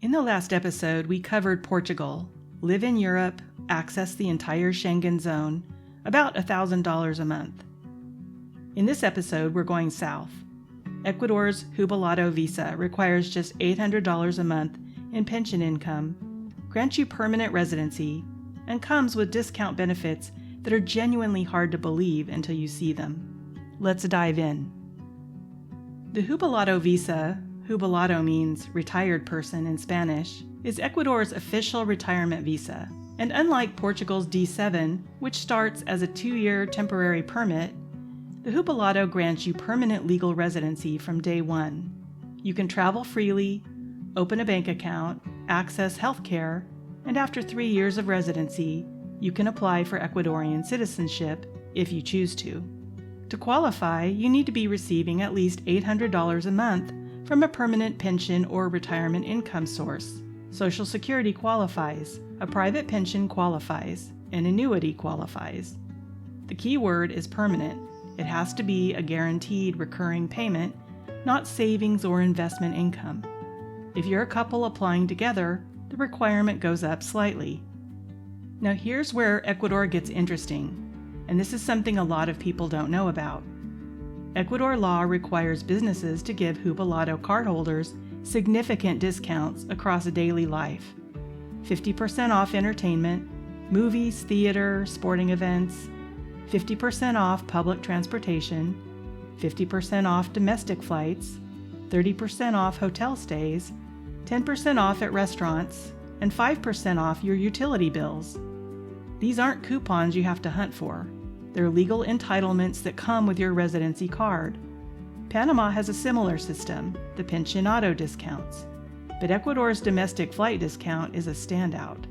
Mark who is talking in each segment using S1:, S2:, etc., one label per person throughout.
S1: In the last episode, we covered Portugal, live in Europe, access the entire Schengen zone, about $1,000 a month. In this episode, we're going south. Ecuador's Jubilado Visa requires just $800 a month in pension income, grants you permanent residency, and comes with discount benefits that are genuinely hard to believe until you see them. Let's dive in. The Jubilado Visa, Jubilado means retired person in Spanish, is Ecuador's official retirement visa. And unlike Portugal's D7, which starts as a 2-year temporary permit, the Jubilado grants you permanent legal residency from day one. You can travel freely, open a bank account, access health care, and after 3 years of residency, you can apply for Ecuadorian citizenship if you choose to. To qualify, you need to be receiving at least $800 a month from a permanent pension or retirement income source. Social Security qualifies, a private pension qualifies, an annuity qualifies. The key word is permanent. It has to be a guaranteed recurring payment, not savings or investment income. If you're a couple applying together, the requirement goes up slightly. Now here's where Ecuador gets interesting, and this is something a lot of people don't know about. Ecuador law requires businesses to give Jubilado cardholders significant discounts across daily life. 50% off entertainment, movies, theater, sporting events, 50% off public transportation, 50% off domestic flights, 30% off hotel stays, 10% off at restaurants, and 5% off your utility bills. These aren't coupons you have to hunt for. They're legal entitlements that come with your residency card. Panama has a similar system, the pensionado discounts, but Ecuador's domestic flight discount is a standout.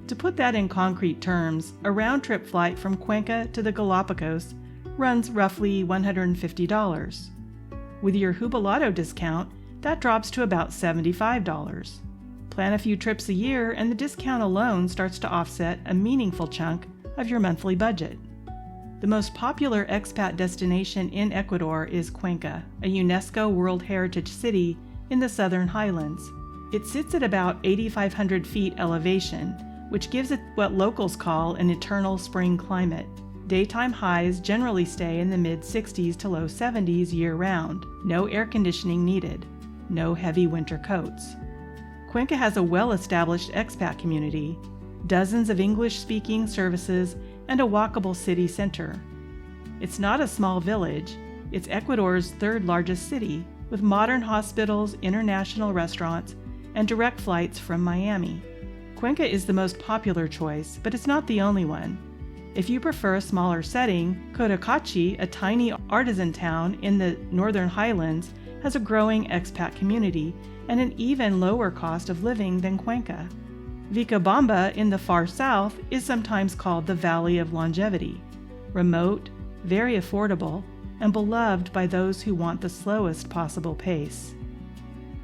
S1: To put that in concrete terms, a round-trip flight from Cuenca to the Galapagos runs roughly $150. With your Jubilado discount, that drops to about $75. Plan a few trips a year and the discount alone starts to offset a meaningful chunk of your monthly budget. The most popular expat destination in Ecuador is Cuenca, a UNESCO World Heritage City in the Southern Highlands. It sits at about 8,500 feet elevation, which gives it what locals call an eternal spring climate. Daytime highs generally stay in the mid-60s to low 70s year-round. No air conditioning needed. No heavy winter coats. Cuenca has a well-established expat community, dozens of English-speaking services, and a walkable city center. It's not a small village. It's Ecuador's third largest city, with modern hospitals, international restaurants, and direct flights from Miami. Cuenca is the most popular choice, but it's not the only one. If you prefer a smaller setting, Cotacachi, a tiny artisan town in the northern highlands, has a growing expat community and an even lower cost of living than Cuenca. Vicabamba in the far south is sometimes called the Valley of Longevity, remote, very affordable, and beloved by those who want the slowest possible pace.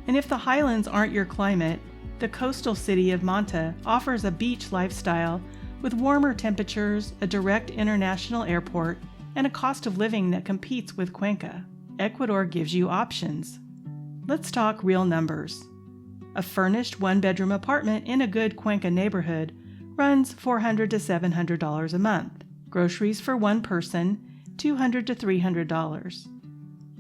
S1: And if the highlands aren't your climate, the coastal city of Manta offers a beach lifestyle with warmer temperatures, a direct international airport, and a cost of living that competes with Cuenca. Ecuador gives you options. Let's talk real numbers. A furnished one-bedroom apartment in a good Cuenca neighborhood runs $400 to $700 a month. Groceries for one person, $200 to $300.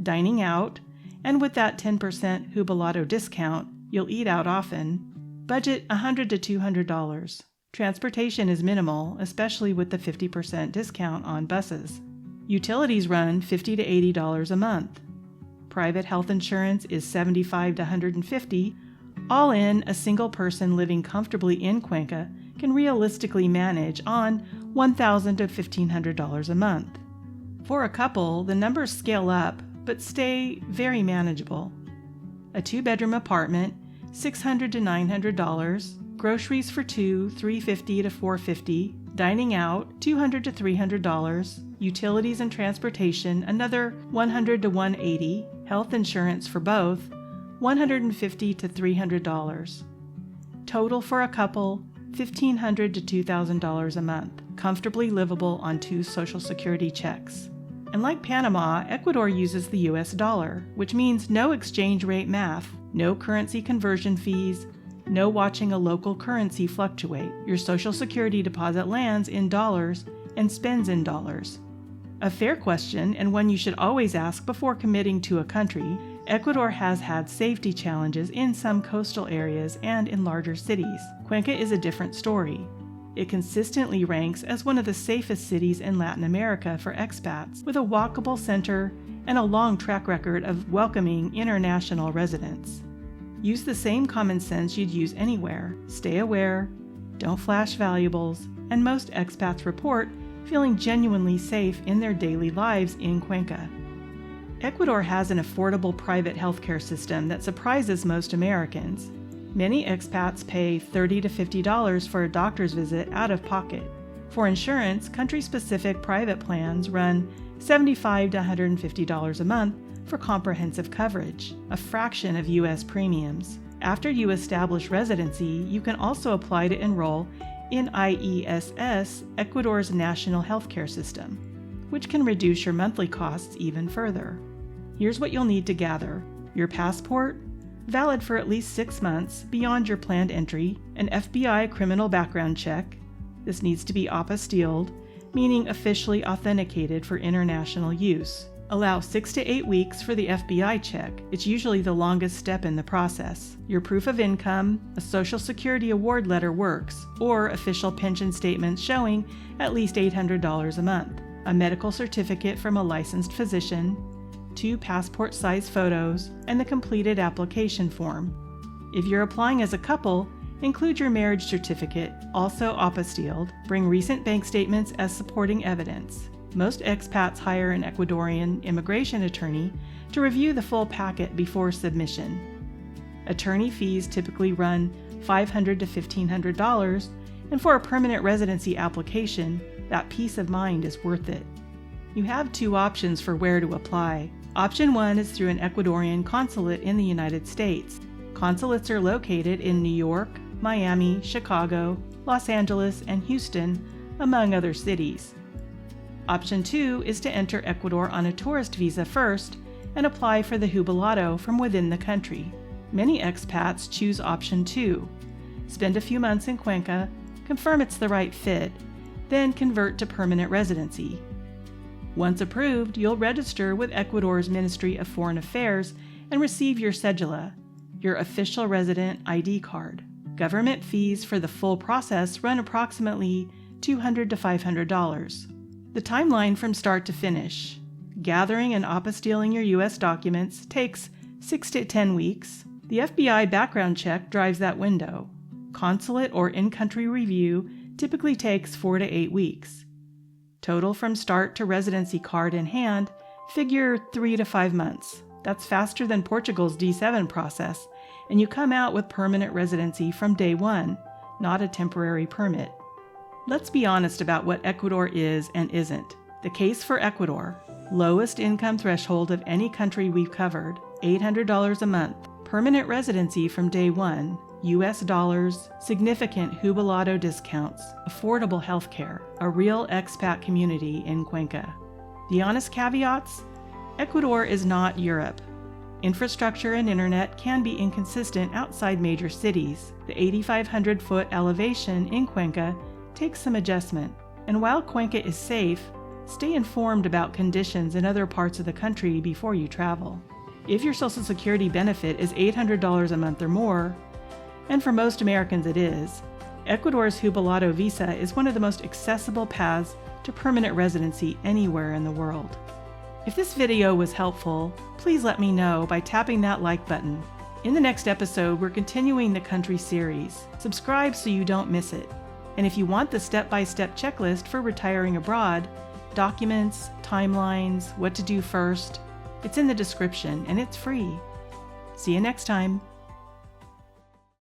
S1: Dining out, and with that 10% Jubilado discount, you'll eat out often. Budget $100 to $200. Transportation is minimal, especially with the 50% discount on buses. Utilities run $50 to $80 a month. Private health insurance is $75 to $150. All in, a single person living comfortably in Cuenca can realistically manage on $1,000 to $1,500 a month. For a couple, the numbers scale up, but stay very manageable. A 2-bedroom apartment, $600 to $900. Groceries for two, $350 to $450. Dining out, $200 to $300. Utilities and transportation, another $100 to $180. Health insurance for both, $150 to $300. Total for a couple, $1,500 to $2,000 a month, comfortably livable on 2 Social Security checks. And like Panama, Ecuador uses the US dollar, which means no exchange rate math, no currency conversion fees, No watching a local currency fluctuate. Your Social Security deposit lands in dollars and spends in dollars. A fair question, and one you should always ask before committing to a country. Ecuador has had safety challenges in some coastal areas and in larger cities. Cuenca is a different story. It consistently ranks as one of the safest cities in Latin America for expats, with a walkable center and a long track record of welcoming international residents. Use the same common sense you'd use anywhere. Stay aware, don't flash valuables, and most expats report feeling genuinely safe in their daily lives in Cuenca. Ecuador has an affordable private healthcare system that surprises most Americans. Many expats pay $30 to $50 for a doctor's visit out of pocket. For insurance, country-specific private plans run $75 to $150 a month for comprehensive coverage, a fraction of U.S. premiums. After you establish residency, you can also apply to enroll in IESS, Ecuador's national healthcare system, which can reduce your monthly costs even further. Here's what you'll need to gather: your passport, valid for at least 6 months beyond your planned entry, an FBI criminal background check. This needs to be apostilled, meaning officially authenticated for international use. Allow 6 to 8 weeks for the FBI check. It's usually the longest step in the process. Your proof of income, a Social Security award letter works, or official pension statements showing at least $800 a month, a medical certificate from a licensed physician, 2 passport-size photos, and the completed application form. If you're applying as a couple, include your marriage certificate, also apostilled. Bring recent bank statements as supporting evidence. Most expats hire an Ecuadorian immigration attorney to review the full packet before submission. Attorney fees typically run $500 to $1,500, and for a permanent residency application, that peace of mind is worth it. You have 2 options for where to apply. Option 1 is through an Ecuadorian consulate in the United States. Consulates are located in New York, Miami, Chicago, Los Angeles, and Houston, among other cities. Option 2 is to enter Ecuador on a tourist visa first and apply for the Jubilado from within the country. Many expats choose option 2. Spend a few months in Cuenca, confirm it's the right fit, then convert to permanent residency. Once approved, you'll register with Ecuador's Ministry of Foreign Affairs and receive your cedula, your official resident ID card. Government fees for the full process run approximately $200 to $500. The timeline from start to finish: gathering and apostilling your U.S. documents takes 6 to 10 weeks. The FBI background check drives that window. Consulate or in-country review typically takes 4 to 8 weeks. Total from start to residency card in hand, figure 3 to 5 months. That's faster than Portugal's D7 process, and you come out with permanent residency from day one, not a temporary permit. Let's be honest about what Ecuador is and isn't. The case for Ecuador: lowest income threshold of any country we've covered, $800 a month, permanent residency from day one, US dollars, significant Jubilado discounts, affordable healthcare, a real expat community in Cuenca. The honest caveats: Ecuador is not Europe. Infrastructure and internet can be inconsistent outside major cities. The 8,500-foot elevation in Cuenca takes some adjustment. And while Cuenca is safe, stay informed about conditions in other parts of the country before you travel. If your Social Security benefit is $800 a month or more, and for most Americans it is, Ecuador's Jubilado Visa is one of the most accessible paths to permanent residency anywhere in the world. If this video was helpful, please let me know by tapping that like button. In the next episode, we're continuing the country series. Subscribe so you don't miss it. And if you want the step-by-step checklist for retiring abroad, documents, timelines, what to do first, it's in the description and it's free. See you next time.